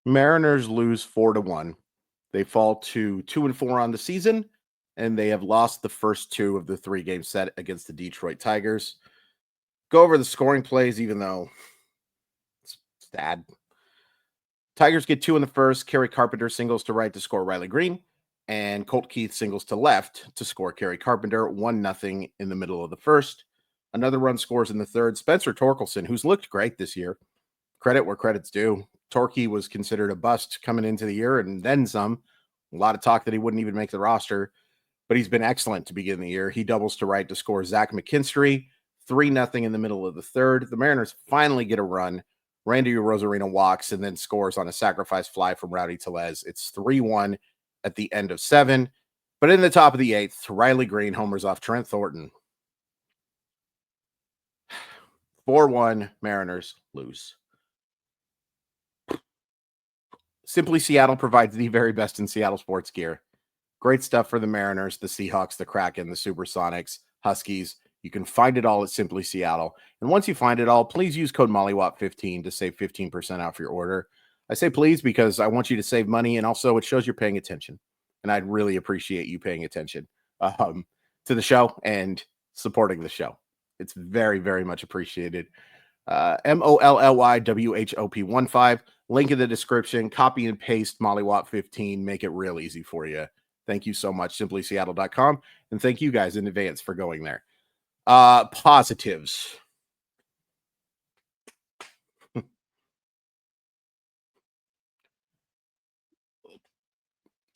Mariners lose 4-1. They fall to 2-4 on the season, and they have lost the first two of the 3-game set against the Detroit Tigers. Go over the scoring plays, even though it's sad. Tigers get 2 in the first. Kerry Carpenter singles to right to score Riley Green, and Colt Keith singles to left to score Kerry Carpenter. 1-0 in the middle of the first. Another run scores in the third. Spencer Torkelson, who's looked great this year. Credit where credit's due. Torkey was considered a bust coming into the year and then some. A lot of talk that he wouldn't even make the roster, but he's been excellent to begin the year. He doubles to right to score Zach McKinstry. 3-0 in the middle of the third. The Mariners finally get a run. Randy Rosarina walks and then scores on a sacrifice fly from Rowdy Tellez. It's 3-1 at the end of 7. But in the top of the 8th, Riley Green homers off Trent Thornton. 4-1, Mariners lose. Simply Seattle provides the very best in Seattle sports gear. Great stuff for the Mariners, the Seahawks, the Kraken, the Supersonics, Huskies. You can find it all at Simply Seattle. And once you find it all, please use code MOLLYWOP15 to save 15% off your order. I say please because I want you to save money, and also it shows you're paying attention. And I'd really appreciate you paying attention to the show and supporting the show. It's very, very much appreciated. MOLLYWHOP15. Link in the description. Copy and paste MollyWop15. Make it real easy for you. Thank you so much, simplyseattle.com. And thank you guys in advance for going there. Positives.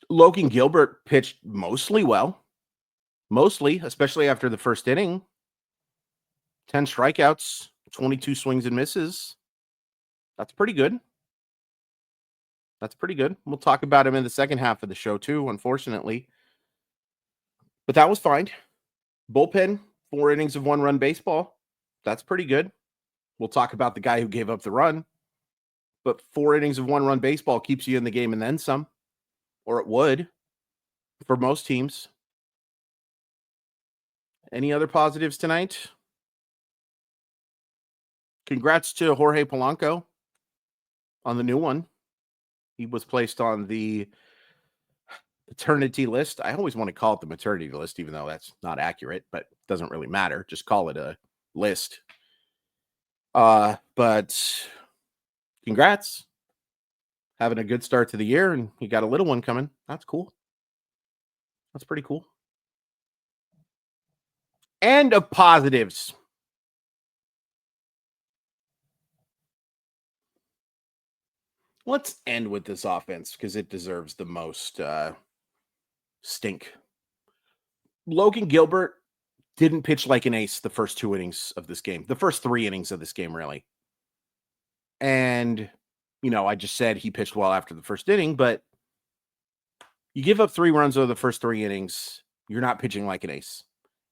Logan Gilbert pitched mostly well. Mostly, especially after the first inning. 10 strikeouts, 22 swings and misses. That's pretty good. That's pretty good. We'll talk about him in the second half of the show too, unfortunately. But that was fine. Bullpen, 4 innings of 1-run baseball. That's pretty good. We'll talk about the guy who gave up the run. But 4 innings of 1-run baseball keeps you in the game and then some. Or it would for most teams. Any other positives tonight? Congrats to Jorge Polanco on the new one. He was placed on the maternity list. I always want to call it the maternity list, even though that's not accurate, but it doesn't really matter. Just call it a list. But congrats. Having a good start to the year, and you got a little one coming. That's cool. That's pretty cool. And of positives. Let's end with this offense because it deserves the most stink. Logan Gilbert didn't pitch like an ace the first 2 innings of this game. The first 3 innings of this game, really. And, I just said he pitched well after the first inning, but you give up 3 runs over the first 3 innings, you're not pitching like an ace.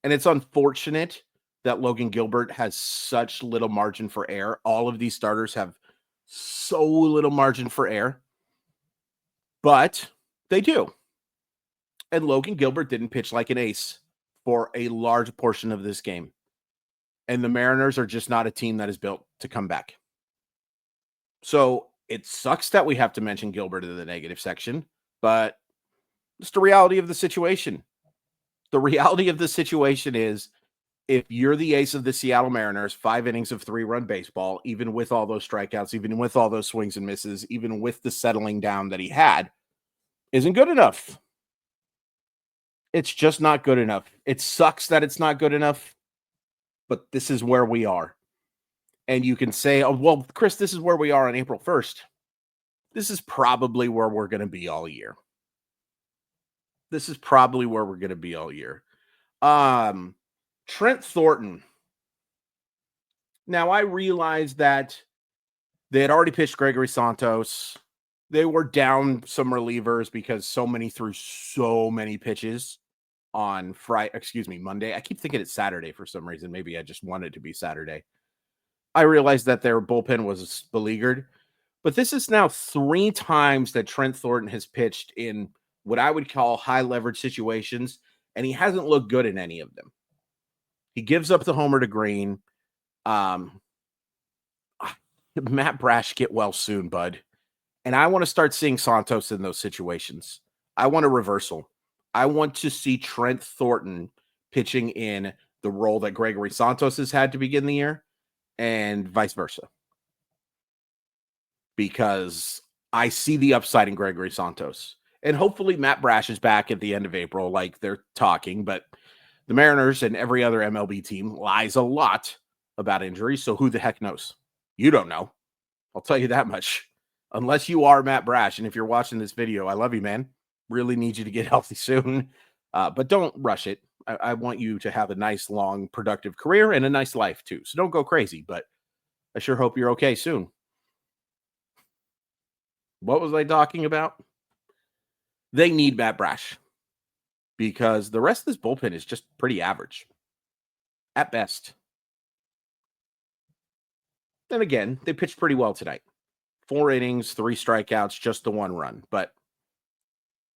And it's unfortunate that Logan Gilbert has such little margin for error. All of these starters have so little margin for error, but they do. And Logan Gilbert didn't pitch like an ace for a large portion of this game. And the Mariners are just not a team that is built to come back. So it sucks that we have to mention Gilbert in the negative section, but it's the reality of the situation. The reality of the situation is if you're the ace of the Seattle Mariners, 5 innings of 3-run baseball, even with all those strikeouts, even with all those swings and misses, even with the settling down that he had, isn't good enough. It's just not good enough. It sucks that it's not good enough, but this is where we are. And you can say, oh, well, Chris, this is where we are on April 1st. This is probably where we're going to be all year. Trent Thornton. Now, I realized that they had already pitched Gregory Santos. They were down some relievers because so many threw so many pitches on Monday. I keep thinking it's Saturday for some reason. Maybe I just wanted it to be Saturday. I realized that their bullpen was beleaguered. But this is now 3 times that Trent Thornton has pitched in what I would call high leverage situations, and he hasn't looked good in any of them. He gives up the homer to Green. Matt Brash, get well soon, bud. And I want to start seeing Santos in those situations. I want a reversal. I want to see Trent Thornton pitching in the role that Gregory Santos has had to begin the year and vice versa. Because I see the upside in Gregory Santos. And hopefully Matt Brash is back at the end of April, like they're talking. But the Mariners and every other MLB team lies a lot about injuries. So who the heck knows? You don't know. I'll tell you that much. Unless you are Matt Brash. And if you're watching this video, I love you, man. Really need you to get healthy soon. But don't rush it. I want you to have a nice, long, productive career and a nice life, too. So don't go crazy. But I sure hope you're okay soon. What was I talking about? They need Matt Brash because the rest of this bullpen is just pretty average at best. And again, they pitched pretty well tonight. 4 innings, 3 strikeouts, just the 1 run. But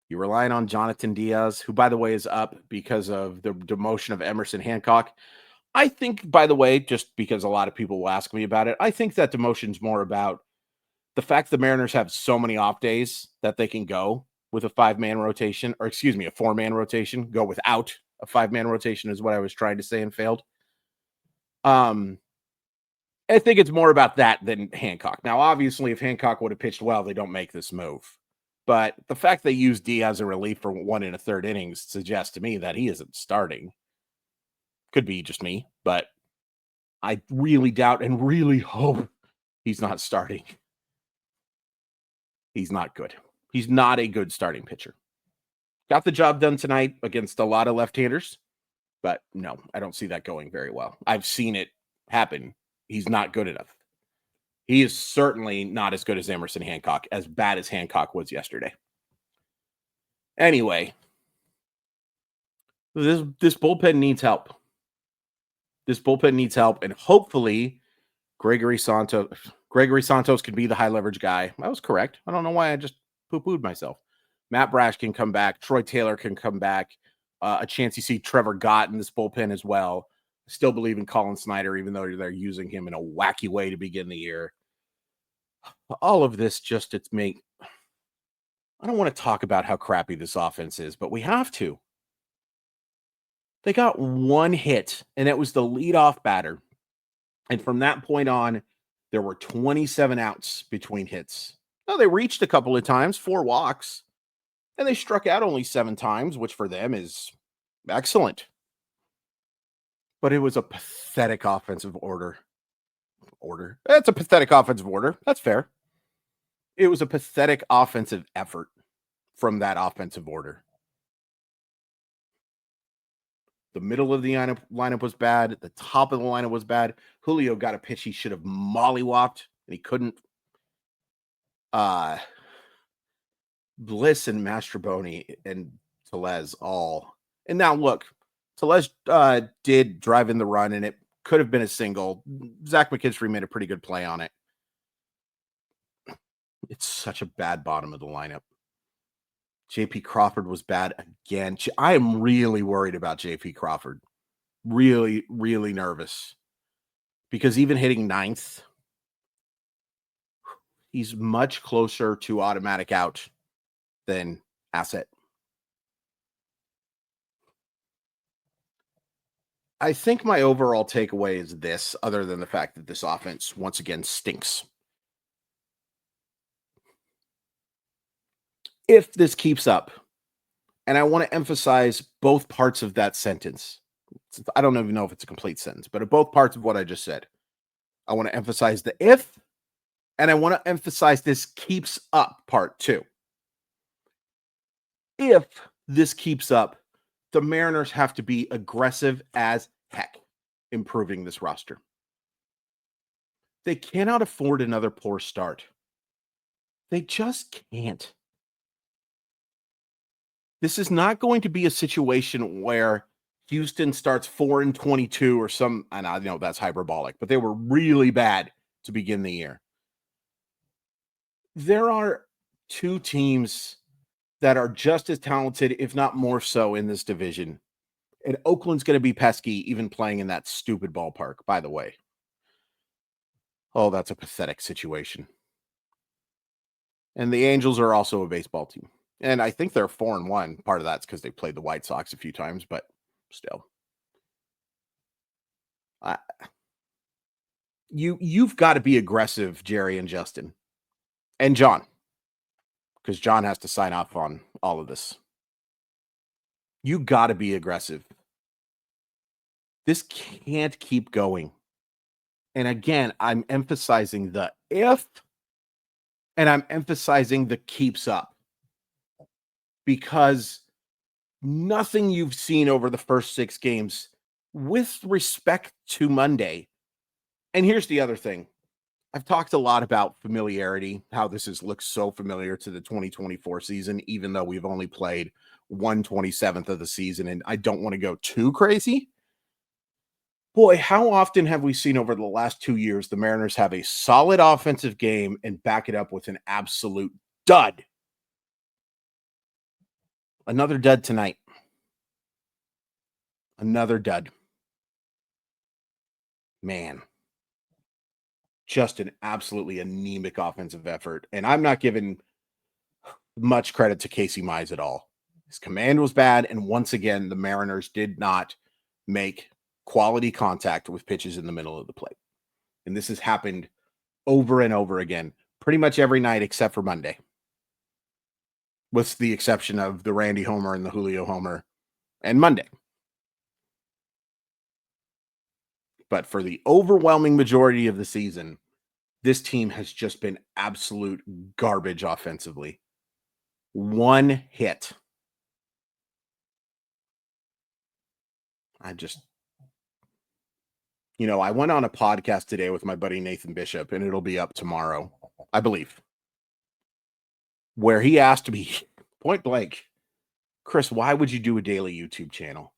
you're relying on Jonathan Diaz, who, by the way, is up because of the demotion of Emerson Hancock. I think, by the way, just because a lot of people will ask me about it, I think that demotion's more about the fact the Mariners have so many off days that they can go with a 5-man rotation, or excuse me, a 4-man rotation, go without a 5-man rotation is what I was trying to say and failed. I think it's more about that than Hancock. Now, obviously, if Hancock would have pitched well, they don't make this move. But the fact they used Diaz in relief for 1 1/3 innings suggests to me that he isn't starting. Could be just me, but I really doubt and really hope he's not starting. He's not good. He's not a good starting pitcher. Got the job done tonight against a lot of left-handers, but no, I don't see that going very well. I've seen it happen. He's not good enough. He is certainly not as good as Emerson Hancock, as bad as Hancock was yesterday. Anyway, this bullpen needs help. This bullpen needs help, and hopefully Gregory Santos can be the high leverage guy. I was correct. I don't know why I just poo-pooed myself. Matt Brash can come back. Troy Taylor can come back. A chance you see Trevor Gott in this bullpen as well. Still believe in Colin Snyder, even though they're using him in a wacky way to begin the year. All of this just I don't want to talk about how crappy this offense is, but we have to. They got 1 hit, and it was the leadoff batter. And from that point on, there were 27 outs between hits. Now, they reached a couple of times, 4 walks, and they struck out only 7 times, which for them is excellent. But it was a pathetic offensive order. That's a pathetic offensive order. That's fair. It was a pathetic offensive effort from that offensive order. The middle of the lineup was bad. The top of the lineup was bad. Julio got a pitch he should have mollywopped, and he couldn't. Bliss and Mastroboni and Tellez all. And now look, Tellez did drive in the run, and it could have been a single. Zach McKinstry made a pretty good play on it. It's such a bad bottom of the lineup. JP Crawford was bad again. I am really worried about JP Crawford. Really, really nervous. Because even hitting 9th, he's much closer to automatic out than asset. I think my overall takeaway is this, other than the fact that this offense once again stinks. If this keeps up, and I want to emphasize both parts of that sentence. I don't even know if it's a complete sentence, but at both parts of what I just said. I want to emphasize the if, and I want to emphasize this keeps up part too. If this keeps up, the Mariners have to be aggressive as heck improving this roster. They cannot afford another poor start. They just can't. This is not going to be a situation where Houston starts 4-22 or some, and I know that's hyperbolic, but they were really bad to begin the year. There are 2 teams that are just as talented, if not more so, in this division. And Oakland's going to be pesky, even playing in that stupid ballpark, by the way. Oh, that's a pathetic situation. And the Angels are also a baseball team. And I think they're 4-1. Part of that's because they played the White Sox a few times, but still. I, you've got to be aggressive, Jerry and Justin. And John. Because John has to sign off on all of this. You got to be aggressive. This can't keep going. And again, I'm emphasizing the if, and I'm emphasizing the keeps up. Because nothing you've seen over the first 6 games, with respect to Monday. And here's the other thing. I've talked a lot about familiarity, how looks so familiar to the 2024 season, even though we've only played 1/27th of the season, and I don't want to go too crazy. Boy, how often have we seen over the last 2 years the Mariners have a solid offensive game and back it up with an absolute dud? Another dud tonight. Another dud. Man, just an absolutely anemic offensive effort. And I'm not giving much credit to Casey Mize at all. His command was bad. And once again, the Mariners did not make quality contact with pitches in the middle of the plate. And this has happened over and over again, pretty much every night except for Monday, with the exception of the Randy homer and the Julio homer and Monday. But for the overwhelming majority of the season, this team has just been absolute garbage offensively. One hit. I went on a podcast today with my buddy Nathan Bishop, and it'll be up tomorrow, I believe, where he asked me point blank, Chris, why would you do a daily YouTube channel?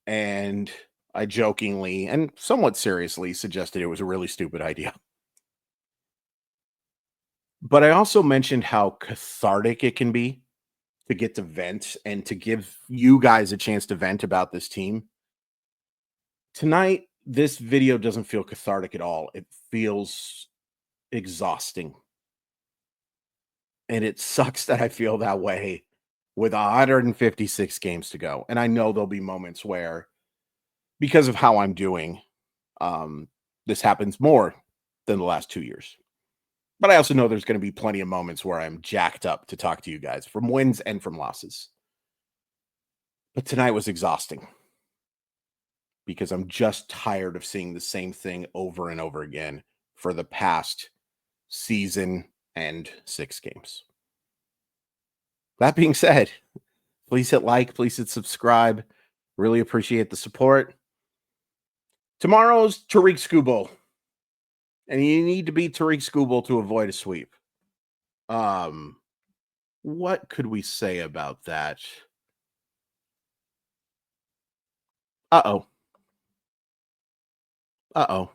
And I jokingly and somewhat seriously suggested it was a really stupid idea. But I also mentioned how cathartic it can be to get to vent and to give you guys a chance to vent about this team. Tonight, this video doesn't feel cathartic at all. It feels exhausting. And it sucks that I feel that way with 156 games to go. And I know there'll be moments where, because of how I'm doing, this happens more than the last 2 years. But I also know there's going to be plenty of moments where I'm jacked up to talk to you guys from wins and from losses. But tonight was exhausting because I'm just tired of seeing the same thing over and over again for the past season and 6 games. That being said, please hit like, please hit subscribe. Really appreciate the support. Tomorrow's Tariq Skubal. And you need to beat Tariq Skubal to avoid a sweep. What could we say about that? Uh-oh. Uh-oh.